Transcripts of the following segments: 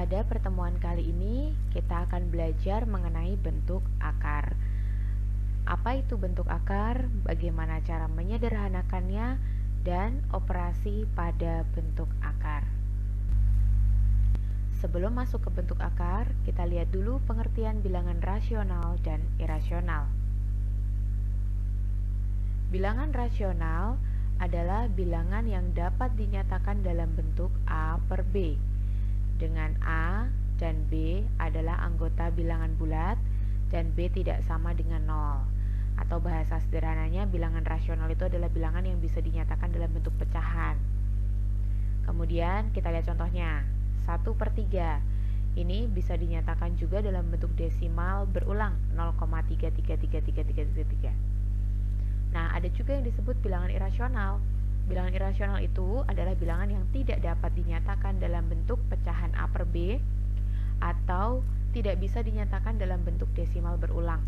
Pada pertemuan kali ini, kita akan belajar mengenai bentuk akar. Apa itu bentuk akar, bagaimana cara menyederhanakannya, dan operasi pada bentuk akar. Sebelum masuk ke bentuk akar, kita lihat dulu pengertian bilangan rasional dan irasional. Bilangan rasional adalah bilangan yang dapat dinyatakan dalam bentuk A per B, dengan A dan B adalah anggota bilangan bulat dan B tidak sama dengan 0. Atau bahasa sederhananya, bilangan rasional itu adalah bilangan yang bisa dinyatakan dalam bentuk pecahan. Kemudian kita lihat contohnya, 1/3. Ini bisa dinyatakan juga dalam bentuk desimal berulang, 0,33333. Nah, ada juga yang disebut bilangan irasional. Bilangan irasional itu adalah bilangan yang tidak dapat dinyatakan dalam bentuk pecahan A per B atau tidak bisa dinyatakan dalam bentuk desimal berulang.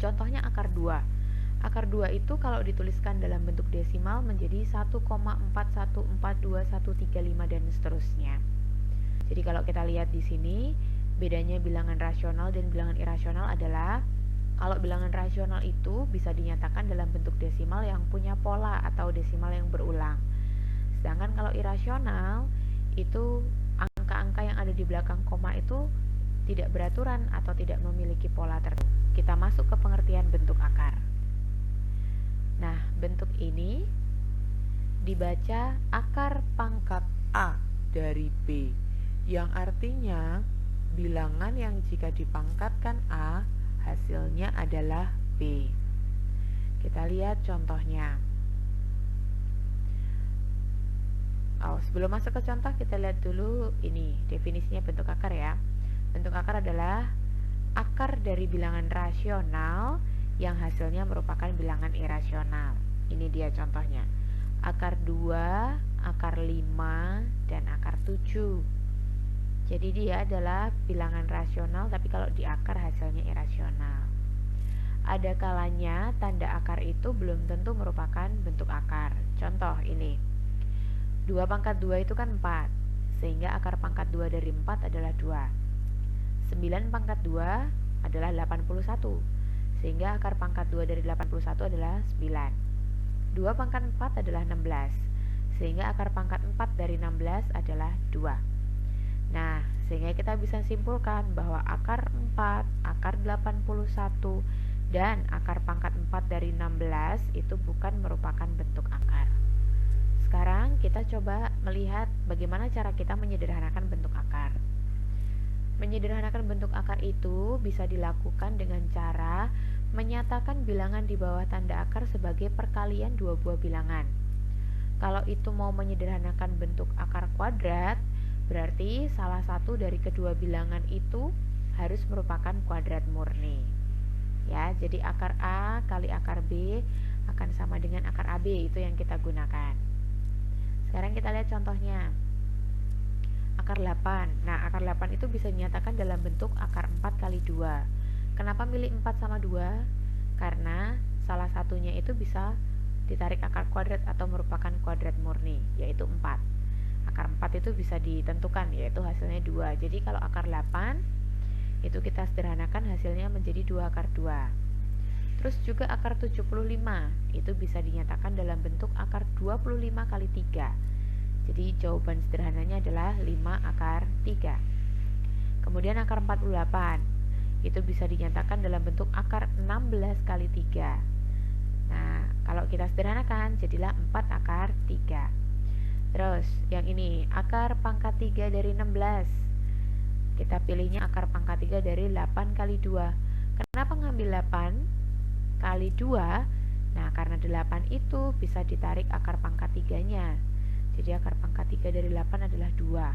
Contohnya akar 2. Akar 2 itu kalau dituliskan dalam bentuk desimal menjadi 1,4142135 dan seterusnya. Jadi kalau kita lihat di sini, bedanya bilangan rasional dan bilangan irasional adalah kalau bilangan rasional itu bisa dinyatakan dalam bentuk desimal yang punya pola atau desimal yang berulang. Sedangkan kalau irasional itu angka-angka yang ada di belakang koma itu tidak beraturan atau tidak memiliki pola tertentu. Kita masuk ke pengertian bentuk akar. Nah, bentuk ini dibaca akar pangkat A dari B, yang artinya bilangan yang jika dipangkatkan A hasilnya adalah B. Kita lihat contohnya. Sebelum masuk ke contoh, kita lihat dulu ini definisinya bentuk akar ya. Bentuk akar adalah akar dari bilangan rasional yang hasilnya merupakan bilangan irasional. Ini dia contohnya. Akar 2, akar 5, dan akar 7. Jadi dia adalah bilangan rasional, tapi kalau di akar hasilnya irasional. Ada kalanya tanda akar itu belum tentu merupakan bentuk akar. Contoh ini, 2/2 itu kan 4, sehingga akar pangkat 2 dari 4 adalah 2. 9/2 adalah 81, sehingga akar pangkat 2 dari 81 adalah 9. 2/4 adalah 16, sehingga akar pangkat 4 dari 16 adalah 2. Nah, sehingga kita bisa simpulkan bahwa akar 4, akar 81, dan akar pangkat 4 dari 16 itu bukan merupakan bentuk akar. Sekarang kita coba melihat bagaimana cara kita menyederhanakan bentuk akar. Menyederhanakan bentuk akar itu bisa dilakukan dengan cara menyatakan bilangan di bawah tanda akar sebagai perkalian dua buah bilangan. Kalau itu mau menyederhanakan bentuk akar kuadrat, berarti salah satu dari kedua bilangan itu harus merupakan kuadrat murni. Ya, jadi akar A kali akar B akan sama dengan akar AB, itu yang kita gunakan. Sekarang kita lihat contohnya. Akar 8. Nah, akar 8 itu bisa dinyatakan dalam bentuk akar 4 kali 2. Kenapa milih 4 sama 2? Karena salah satunya itu bisa ditarik akar kuadrat atau merupakan kuadrat murni, yaitu 4. Akar 4 itu bisa ditentukan, yaitu hasilnya 2. Jadi kalau akar 8 itu kita sederhanakan hasilnya menjadi 2 akar 2. Terus juga akar 75 itu bisa dinyatakan dalam bentuk akar 25 kali 3. Jadi jawaban sederhananya adalah 5 akar 3. Kemudian akar 48 itu bisa dinyatakan dalam bentuk akar 16 kali 3. Nah, kalau kita sederhanakan jadilah 4 akar 3. Terus yang ini akar pangkat 3 dari 16. Kita pilihnya akar pangkat 3 dari 8 kali 2. Kenapa ngambil 8 kali 2? Nah, karena 8 itu bisa ditarik akar pangkat 3-nya. Jadi akar pangkat 3 dari 8 adalah 2.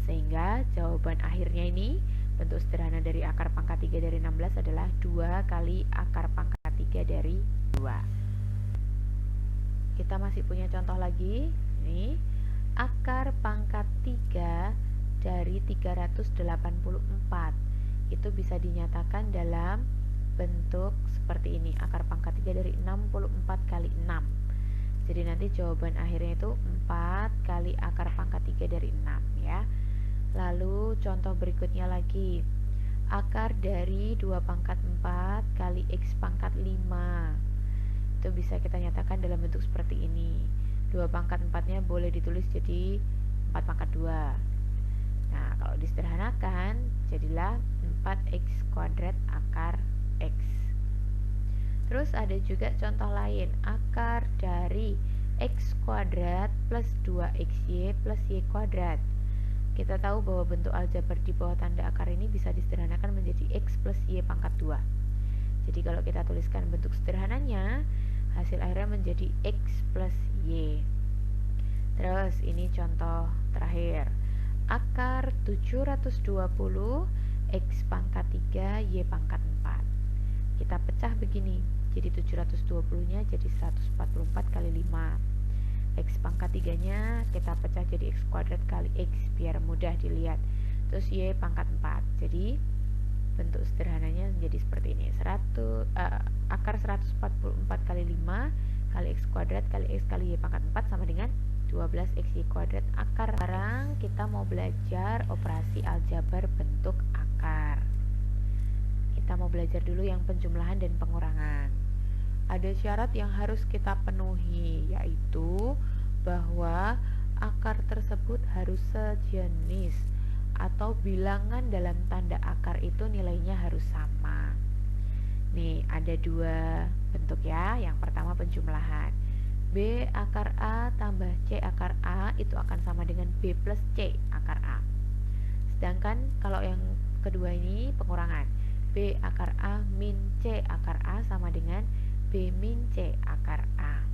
Sehingga jawaban akhirnya ini, bentuk sederhana dari akar pangkat 3 dari 16 adalah 2 kali akar pangkat 3 dari 2. Kita masih punya contoh lagi. Ini akar pangkat 3 dari 384. Itu bisa dinyatakan dalam bentuk seperti ini. Akar pangkat 3 dari 64 kali 6. Jadi nanti jawaban akhirnya itu 4 kali akar pangkat 3 dari 6 ya. Lalu contoh berikutnya lagi, akar dari 2 pangkat 4 kali X pangkat 5. Itu bisa kita nyatakan dalam bentuk seperti ini. 2 pangkat 4-nya boleh ditulis jadi 4 pangkat 2. Nah, kalau disederhanakan, jadilah 4x kuadrat akar X. Terus ada juga contoh lain, akar dari X kuadrat plus 2xy plus y kuadrat. Kita tahu bahwa bentuk aljabar di bawah tanda akar ini bisa disederhanakan menjadi X plus Y pangkat 2. Jadi kalau kita tuliskan bentuk sederhananya, hasil akhirnya menjadi X plus Y. Terus ini contoh terakhir, akar 720 X pangkat 3 Y pangkat 4. Kita pecah begini, jadi 720 nya jadi 144 kali 5. X pangkat 3 nya kita pecah jadi X kuadrat kali X biar mudah dilihat. Terus Y pangkat 4. Jadi bentuk sederhananya menjadi seperti ini, akar 144 kali 5 kali X kuadrat kali X kali Y pangkat 4 sama dengan 12xy kuadrat akar. Sekarang kita mau belajar operasi aljabar bentuk akar. Kita mau belajar dulu yang penjumlahan dan pengurangan. Ada syarat yang harus kita penuhi, yaitu bahwa akar tersebut harus sejenis atau bilangan dalam tanda akar itu nilainya harus sama. Nih, ada 2 bentuk ya. Yang pertama penjumlahan. B akar A tambah C akar A itu akan sama dengan B plus C akar A. Sedangkan kalau yang kedua ini pengurangan. B akar A min C akar A sama dengan B min C akar A.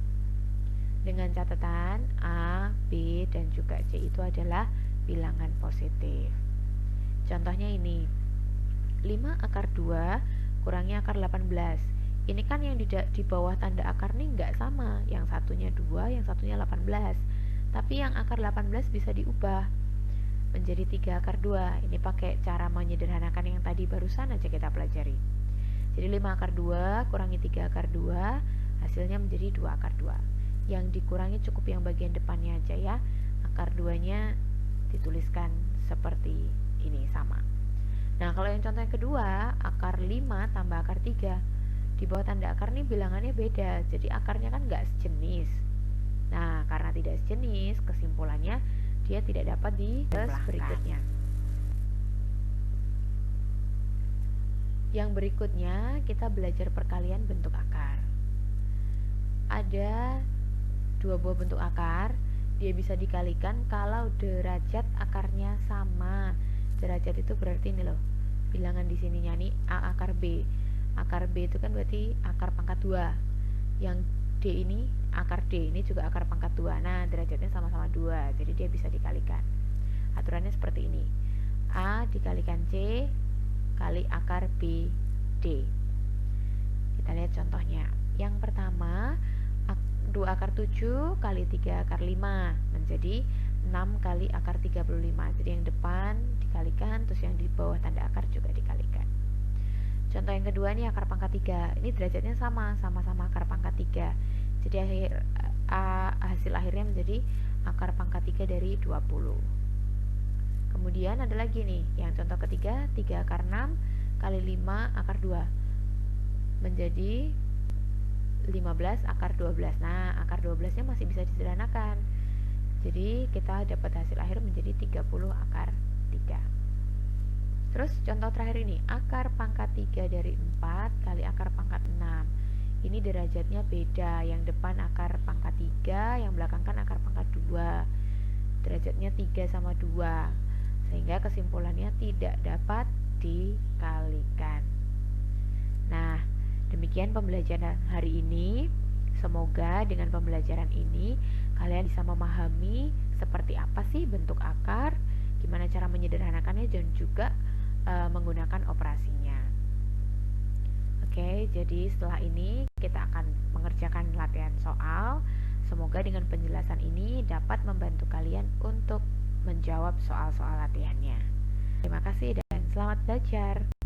Dengan catatan A, B, dan juga C itu adalah bilangan positif. Contohnya ini, 5 akar 2 kurangi akar 18. Ini kan yang di bawah tanda akar nih nggak sama. Yang satunya 2, yang satunya 18. Tapi yang akar 18 bisa diubah menjadi 3 akar 2. Ini pakai cara menyederhanakan yang tadi barusan aja kita pelajari. Jadi 5 akar 2 kurangi 3 akar 2, hasilnya menjadi 2 akar 2. Yang dikurangi cukup yang bagian depannya aja ya. Akar 2-nya dituliskan seperti ini, sama. Nah, kalau yang contoh yang kedua, akar 5 tambah akar 3. Di bawah tanda akar nih bilangannya beda, jadi akarnya kan nggak sejenis. Nah, karena tidak sejenis, kesimpulannya dia tidak dapat dijumlahkan. Berikutnya. Yang berikutnya kita belajar perkalian bentuk akar. Ada 2 buah bentuk akar, dia bisa dikalikan kalau derajat akarnya sama. Derajat itu berarti ini loh, bilangan di sininya nih A akar B. Akar B itu kan berarti akar pangkat 2. Yang D ini akar D, ini juga akar pangkat 2. Nah, derajatnya sama-sama 2, jadi dia bisa dikalikan. Aturannya seperti ini. A dikalikan C kali akar B D. Kita lihat contohnya. Yang pertama, 2 akar 7 kali 3 akar 5 menjadi 6 kali akar 35. Jadi yang depan dikalikan, terus yang di bawah tanda akar juga dikalikan. Contoh yang kedua nih akar pangkat 3. Ini derajatnya sama-sama akar pangkat 3. Jadi hasil akhirnya menjadi akar pangkat 3 dari 20. Kemudian ada lagi nih, yang contoh ketiga, 3 akar 6 kali 5 akar 2 menjadi 15 akar 12. Nah, akar 12-nya masih bisa disederhanakan. Jadi kita dapat hasil akhir menjadi 30 akar 3. Terus contoh terakhir ini, akar pangkat 3 dari 4 kali akar pangkat 6. Ini derajatnya beda, yang depan akar pangkat 3, yang belakang kan akar pangkat 2. Derajatnya 3 sama 2, sehingga kesimpulannya tidak dapat dikalikan. Nah, demikian pembelajaran hari ini. Semoga dengan pembelajaran ini kalian bisa memahami seperti apa sih bentuk akar, gimana cara menyederhanakannya, dan juga menggunakan operasinya. Oke, jadi setelah ini kita akan mengerjakan latihan soal. Semoga dengan penjelasan ini dapat membantu kalian untuk menjawab soal-soal latihannya. Terima kasih dan selamat belajar.